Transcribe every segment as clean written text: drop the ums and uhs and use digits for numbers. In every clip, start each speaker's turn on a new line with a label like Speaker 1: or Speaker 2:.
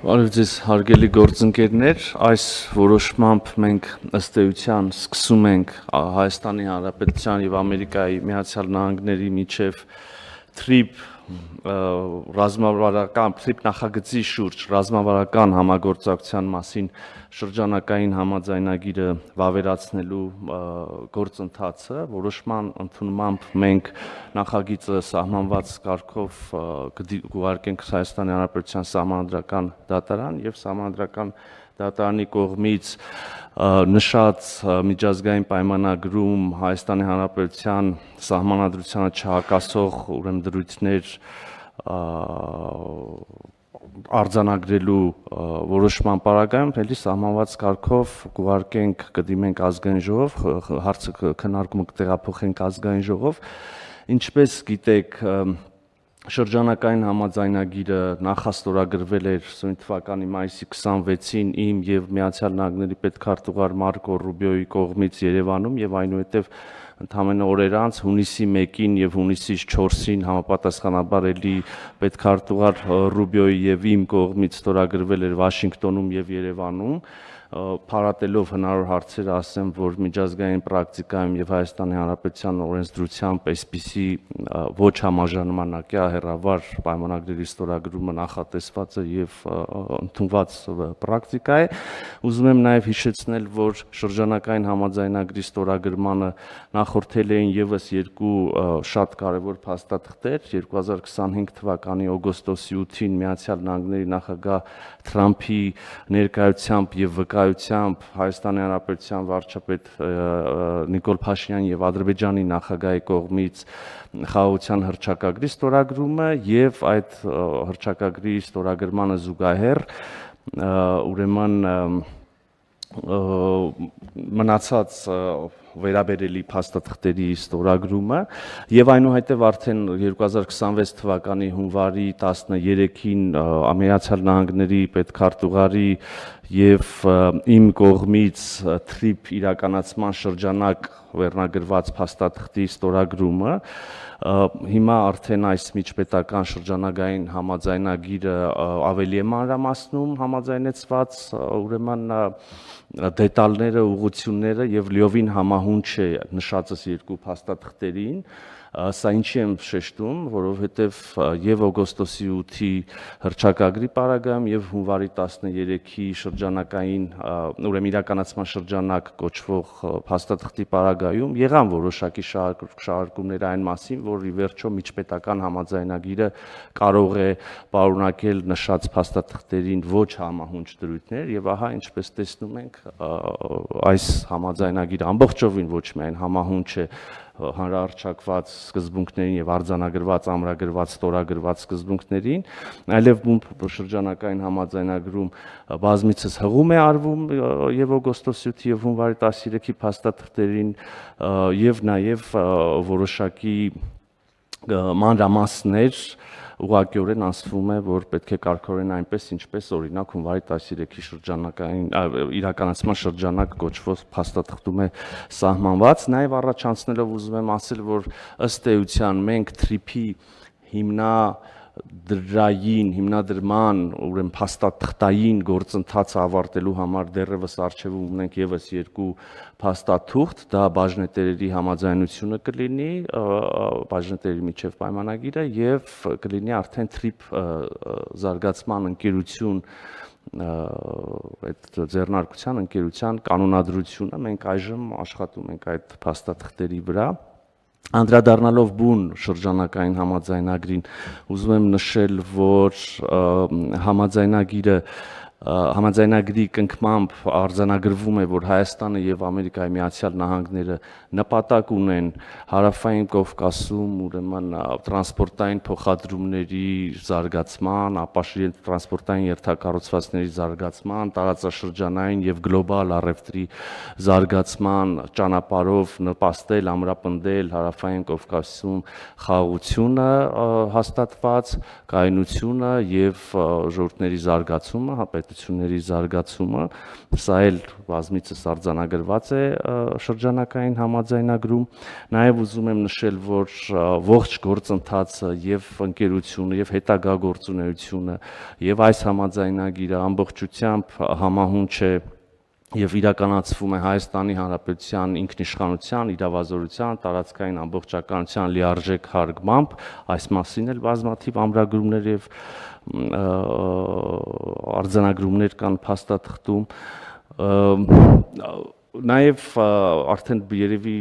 Speaker 1: Բարև ձեզ հարգելի գործընկերներ, այս որոշմամբ մենք ըստ էության սկսում ենք Հայաստանի Հանրապետության եւ Ամերիկայի Միացյալ Նահանգների միջև TRIP TRIP նախագծի շուրջ ռազմավարական համագործակցության մասին շրջանակային համաձայնագիրը վավերացնելու գործընթացը, որոշման ընդունմամբ մենք նախագիծը սահմանված կարգով կուղարկենք Հայաստանի Հանրապետության Սահմանադրական դատարան եւ Սահմանադրական դատարանի կողմից նշած միջազգային պայմանագրում Հայաստանի Հանրապետության սահմանադրությանը չհակասող ուրեմն դրույթներ արձանագրելու որոշման պարագայում էլի սահմանված կարգով կուղարկենք կդիմենք ազգային ժողով, հարցը քննարկումը կտեղափոխենք ազգային ժողով, ինչպես գիտեք շրջանակային համաձայնագիրը նախաստորագրվել էր սույն թվականի մայիսի 26-ին իմ եւ Միացյալ Նահանգների պետքարտուղար Մարկո Ռուբիոյի կողմից Երևանում եւ այնուհետեւ ընդամենը օրեր անց հունիսի 1-ին եւ հունիսի 4-ին համապատասխանաբար էլի պետքարտուղար Ռուբիոյի եւ իմ կողմից ստորագրվել էր Վաշինգտոնում եւ Երևանում փառատելով հնարավոր հարցեր ասեմ, որ միջազգային պրակտիկայում եւ Հայաստանի Հանրապետության օրենսդրությամբ այսպիսի ոչ համաժանմանակյա հեռավար պայմանագրերի ստորագրումը նախատեսված է եւ ընդունված պրակտիկա է։ Ուզում եմ նաեւ հիշեցնել, որ շրջանակային համաձայնագրի ստորագրմանը նախորդել էին եւս երկու շատ կարեւոր փաստաթղթեր 2025 թվականի օգոստոսի 8-ին Միացյալ Նահանգների նախագահ Թրամփի ներկայությամբ եւ Հայաստանի Հանրապետության վարչապետ Նիկոլ Փաշինյանի եւ Ադրբեջանի նախագահի կողմից խաղաղության հռչակագրի ստորագրումը եւ այդ հռչակագրի ստորագրմանը զուգահեռ ուրեմն մնացած վերաբերելի փաստաթղթերի ստորագրումը եւ այնուհետեւ արդեն 2026 թվականի հունվարի 13-ին Միացյալ Նահանգների պետքարտուղարի եւ իմ կողմից TRIP իրականացման շրջանակ վերնագրված փաստաթղթի ստորագրումը հիմա արդեն այս միջպետական շրջանագային համաձայնագիրը ավելի է մանրամասնում համաձայնեցված ուրեմն դետալները, ուղղությունները եւ լիովին համահունչ է նշածս երկու փաստաթղթերին, սա ինչի եմ շեշտում, որովհետեւ եւ օգոստոսի 8-ի հռչակագրի պարագայում եւ հունվարի 13-ի շրջանակային ուրեմն իրականացման շրջանակ կոչվող փաստաթղթի պարագայում եղան որոշակի շարժումներ այն մասին, որ ի վերջո միջպետական համաձայնագիրը կարող է պարունակել նշած փաստաթղթերին ոչ համահունչ դրույթներ եւ ահա ինչպես տեսնում ենք այս համաձայնագիրը ամբողջովին ոչ միայն համահունչ է հանրահռչակված սկզբունքներին եւ արձանագրված, ամրագրված, ստորագրված սկզբունքներին, այլև շրջանակային համաձայնագրում բազմիցս հղում է արվում եւ օգոստոսի 8-ի եւ հունվարի 13-ի փաստաթղթերին եւ նաեւ որոշակի մանրամասներ ուղղակիորեն ասվում է, որ պետք է կարգավորեն այնպես, ինչպես օրինակ հունվարի 13-ի շրջանակային իրականացման շրջանակ կոչվող փաստաթղթում է սահմանված, նաև առաջանցնելով ուզում եմ ասել, որ ըստ էության մենք TRIP-ի հիմնադրման ուրեմն փաստաթղթային գործընթացը ավարտելու համար դեռևս արժևում ունենք եւս երկու փաստաթուղթ, դա բաժնետերերի համաձայնությունը կլինի, բաժնետերերի միջև պայմանագիրը եւ կլինի արդեն TRIP զարգացման ընկերություն այդ ձեռնարկության ընկերության կանոնադրությունը մենք այժմ աշխատում ենք այդ փաստաթղթերի վրա Անդրադառնալով բուն շրջանակային համաձայնագրին ուզում եմ նշել, որ համաձայնագրի կնքմամբ արձանագրվում է, որ Հայաստանը եւ Ամերիկայի Միացյալ Նահանգները նպատակ ունեն հարավային Կովկասում ուրեմն տրանսպորտային փոխադրումների զարգացման, ապաշիր տրանսպորտային երթակառուցվածքների զարգացման, տարածաշրջանային եւ գլոբալ առևտրի զարգացման ճանապարհով նպաստել, ամրապնդել հարավային Կովկասում խաղաղությունը հաստատված, կայունությունը եւ ժողովուրդների զարգացումը, հնարավորությունների զարգացումը, սա էլ բազմիցս արձանագրված է շրջանակային համաձայնագրում, նաև ուզում եմ նշել, որ ողջ գործընթացը եւ ընկերությունը եւ հետագա գործունեությունը եւ այս համաձայնագիրը ամբողջությամբ համահունչ է եւ իրականացվում է Հայաստանի Հանրապետության ինքնիշխանության, իրավազորության, տարածքային ամբողջականության լիարժեք հարգմամբ, այս մասին էլ բազմաթիվ ամրագրումներ եւ արձանագրումներ կան փաստաթղթում, նաեւ արդեն երևի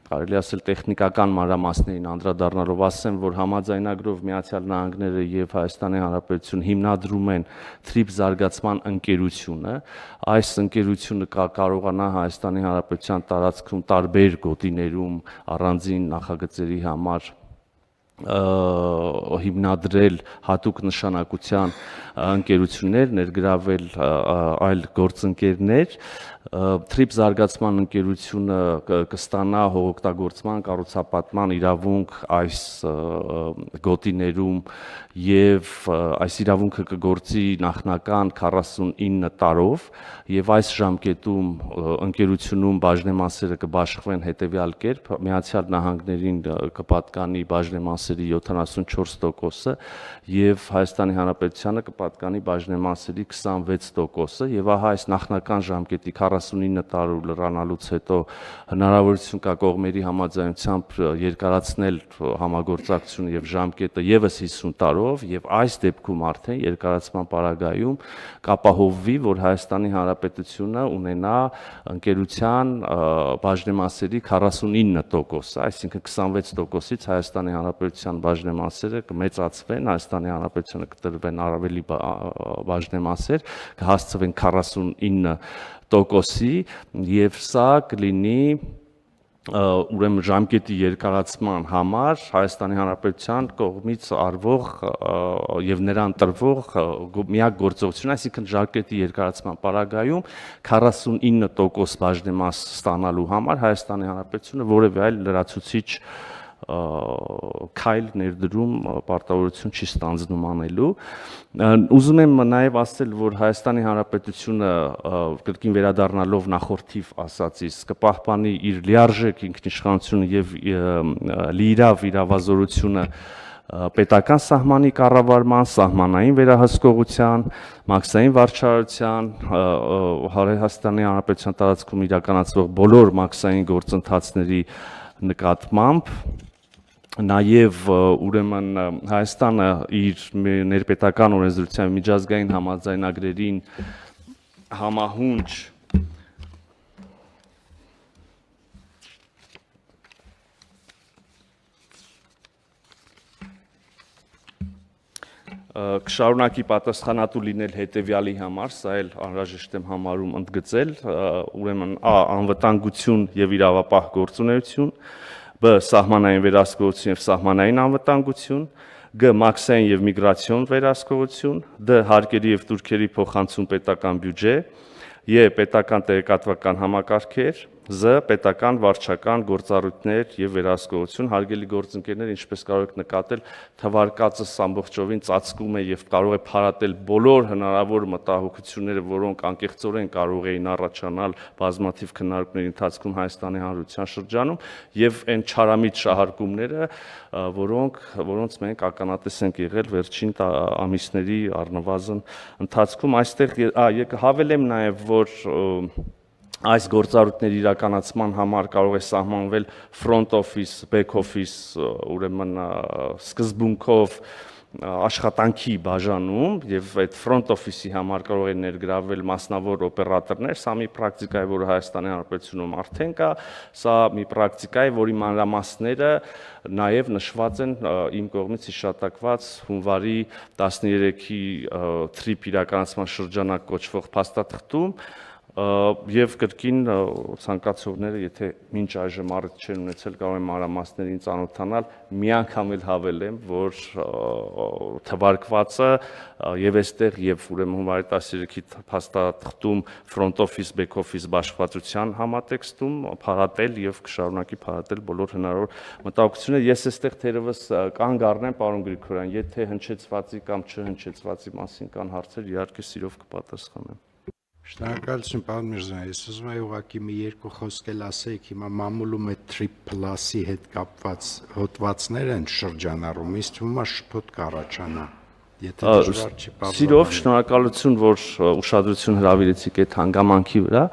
Speaker 1: կարելի ասել տեխնիկական մանրամասներին անդրադառնալով ասեմ, որ համաձայնագրով Միացյալ Նահանգները եւ Հայաստանի Հանրապետությունը հիմնադրում են թրիփ զարգացման ընկերությունը, այս ընկերությունը կարողանա Հայաստանի Հանրապետության տարածքում տարբեր գոտիներում առանձին նախագծերի համար հիմնադրել հատուկ նշանակության ընկերություններ, ներգրավել այլ գործընկերներ, թրիփ զարգացման ընկերությունը կստանա հողօգտագործման, կառուցապատման իրավունք այս գոտիներում եւ այս իրավունքը կգործի նախնական 49 տարով եւ այս ժամկետում ընկերությունում բաժնեմասերը կբաշխվեն հետեւյալ կերպ Միացյալ Նահանգներին կպատկանի բաժնեմասերի 74%-ը եւ Հայաստանի Հանրապետությանը կպատկանի բաժնեմասերի 26%-ը եւ ահա այս նախնական ժամկետի 49 տարով լրանալուց հետո հնարավորություն կա կողմերի համաձայնությամբ երկարացնել համագործակցությունը եւ ժամկետը եւս 50 տարով եւ այս դեպքում արդեն երկարացման պարագայում կապահովվի, որ Հայաստանի Հանրապետությունը ունենա ընկերության բաժնեմասերի 49%, այսինքն 26%-ից Հայաստանի Հանրապետության բաժնեմասերը կմեծացվեն, Հայաստանի Հանրապետությանը կտրվեն ավելի բաժնեմասեր, կհասցվեն 49%-ի եւ սա կլինի ուրեմն ժամկետի երկարացման համար Հայաստանի Հանրապետության կողմից արվող եւ նրան տրվող միակ գործողություն, այսինքն ժամկետի երկարացման պարագայում 49% բաժնեմաս ստանալու համար Հայաստանի Հանրապետությունը որևէ այլ լրացուցիչ քայլ ներդրում պարտավորություն չի ստանձնում անելու։ Ուզում եմ նաև ասել, որ Հայաստանի Հանրապետությունը կրկին վերադառնալով նախորդիվ ասածից կպահպանի իր լիարժեք ինքնիշխանությունը եւ լիիրավ իրավազորությունը պետական սահմանի կառավարման, սահմանային վերահսկողության, մաքսային վարչարարության, Հայաստանի Հանրապետության տարածքում իրականացվող բոլոր մաքսային գործընթացների նկատմամբ նաև ուրեմն Հայաստանը իր ներպետական օրենսդրության միջազգային համաձայնագրերին համահունչ կշարունակի պատասխանատու լինել հետևյալի համար, սա էլ անհրաժեշտ եմ համարում ընդգծել, ուրեմն անվտանգություն եւ իրավապահ գործունեություն, B. Սահմանային վերահսկողություն եւ սահմանային անվտանգություն, G. Մաքսային եւ միգրացիոն վերահսկողություն, D. Հարկերի եւ տուրքերի փոխանցում պետական բյուջե, E. Պետական տեղեկատվական համակարգեր, Z. Պետական վարչական գործառույթներ եւ վերահսկողություն, հարգելի գործընկերներ, ինչպես կարող եք նկատել, թվարկածս ամբողջովին ծածկում է եւ կարող է փարատել բոլոր հնարավոր մտահոգությունները, որոնք անկեղծորեն կարող էին առաջանալ բազմաթիվ քննարկումների ընթացքում Հայաստանի Հանրության շրջանում եւ այն չարամիտ շահարկումները, որոնց մենք ականատես ենք եղել վերջին ամիսների առնվազն ընթացքում։ Այստեղ հավելեմ նաեւ, որ այս գործառույթների իրականացման համար կարող է սահմանվել front office, back office, ուրեմն սկզբունքով աշխատանքի բաժանում եւ այդ front office-ի համար կարող է ներգրավել մասնավոր օպերատորներ, սա մի պրակտիկա է, որը Հայաստանի Հանրապետությունում արդեն կա, սա մի պրակտիկա է, որի մանրամասները նաեւ նշված են իմ կողմից հիշատակված հունվարի 13-ի թրիփ իրականացման շրջանակ կոչվող փաստաթղթում, Եվ կրկին ցանկացողները, եթե մինչ այժմ առիթ չեն ունեցել, կարող են մանրամասներին ծանոթանալ, մի անգամ էլ հավելեմ, որ թվարկվածը եւ այստեղ եւ ուրեմն հունվարի 13-ի փաստաթղթում front office back office բաշխվածության համատեքստում փառատել եւ կշարունակի փառատել բոլոր հնարավոր մտահոգությունները։ Ես այստեղ թերևս կանգ առնեմ, պարոն Գրիգորյան, եթե հնչեցվածի կամ չհնչեցվածի մասին կան հարցեր, իհարկե սիրով կպատասխանեմ։
Speaker 2: Շնորհակալություն, պարոն Միրզոյան, ես ուզում եմ ուղղակի մի երկու խոսք էլ ասեիք, հիմա մամուլում այդ Trip+-ի հետ կապված հոդվածներ են շրջանառում, ինձ թվում է շփոթ կառաջանա, եթե դժվար չի բարձրացնել։
Speaker 1: Սիրով, շնորհակալություն, որ ուշադրություն հրավիրեցիք այդ հանգամանքի վրա,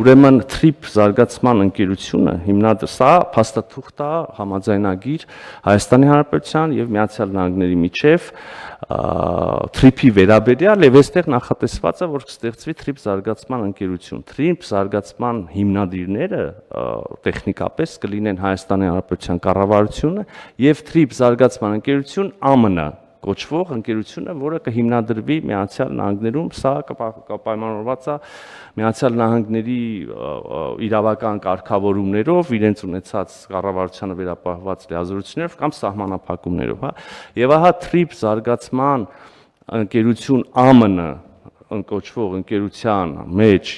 Speaker 1: ուրեմն Trip զարգացման ընկերությունը հիմնադրել, սա փաստաթուղթ է, համաձայնագիր Հայաստանի Հանրապետության եւ Միացյալ Նահանգների միջև Trip-ի վերաբերյալ եւ այստեղ նախատեսված է, որ կստեղծվի Trip զարգացման ընկերություն։ Trip զարգացման հիմնադիրները տեխնիկապես կլինեն Հայաստանի Հանրապետության կառավարությունը եւ Trip զարգացման ընկերություն ԱՄՆ կոչվող ընկերությունը, որը կհիմնադրվի Միացյալ Նահանգներում, սա կպայմանավորված է Միացյալ Նահանգների իրավական կարգավորումներով, իրենց ունեցած կառավարությանը վերապահված լիազորություններով կամ սահմանափակումներով, հա։ Եվ ահա Trip զարգացման ընկերություն ԱՄՆ կոչվող ընկերության մեջ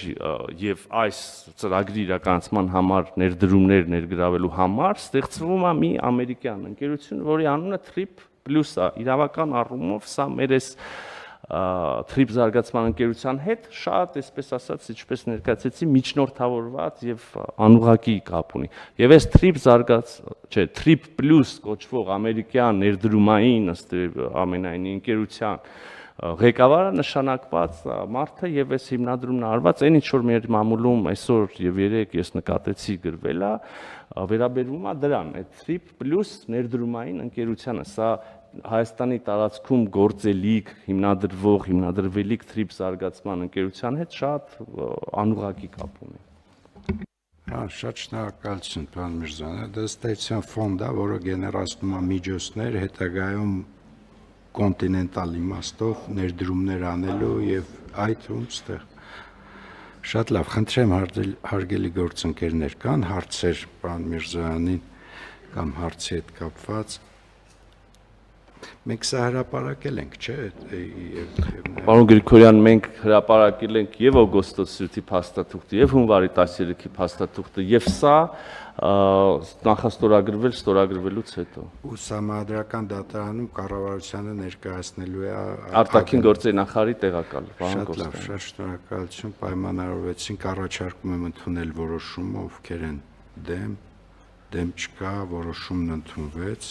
Speaker 1: եւ այս ծրագրի իրականացման համար ներդրումներ ներգրավելու համար ստեղծվում է մի ամերիկյան ընկերություն, որի անունը Trip Plus է, իրավական առումով սա մեր էս Trip զարգացման ընկերության հետ շատ, այսպես ասած, ինչպես ներկայացեցի, միջնորդավորված եւ անուղղակի կապ ունի։ Եվ այս Trip Plus կոչվող ամերիկյան ներդրումային ըստ ամենայնի ընկերության ղեկավարը նշանակված մարդը եւ այս հիմնադրումն արված այն ինչ որ մեր մամուլում այսօր եւ երեք ես նկատեցի գրվել է, վերաբերվում է դրան, այդ Trip Plus ներդրումային ընկերությանը, սա Հայաստանի տարածքում գործելիք, հիմնադրվելիք Trip զարգացման ընկերության հետ շատ անուղղակի կապ ունի։
Speaker 2: Հա, շատ շնորհակալություն, պարոն Միրզոյան, դա ստեղծության ֆոնդ է, որը գեներացնում է միջոցներ հետագայում կոնտինենտալ իմաստով ներդրումներ անելու եւ այդ ումստեղ շատ լավ, խնդրեմ հարգելի գործընկերներ, կան հարցեր պարոն Միրզոյանին կամ հարցի հետ կապված։ Մենք սա հրապարակել ենք, չէ՞։
Speaker 1: Պարոն Գրիգորյան, մենք հրապարակել ենք եւ օգոստոսի փաստաթուղթը եւ հունվարի 13-ի փաստաթուղթը եւ սա ստորագրվելուց հետո։
Speaker 2: Ու Սահմանադրական դատարանում կառավարությանը ներկայացնելու է
Speaker 1: արտաքին գործերի նախարարի տեղակալ, պարոն
Speaker 2: Շատ լավ, շատ շնորհակալություն, պայմանավորվեցինք, առաջարկում եմ ընդունել որոշումը, ովքեր են դեմ չկա, որոշումն ընդունվեց։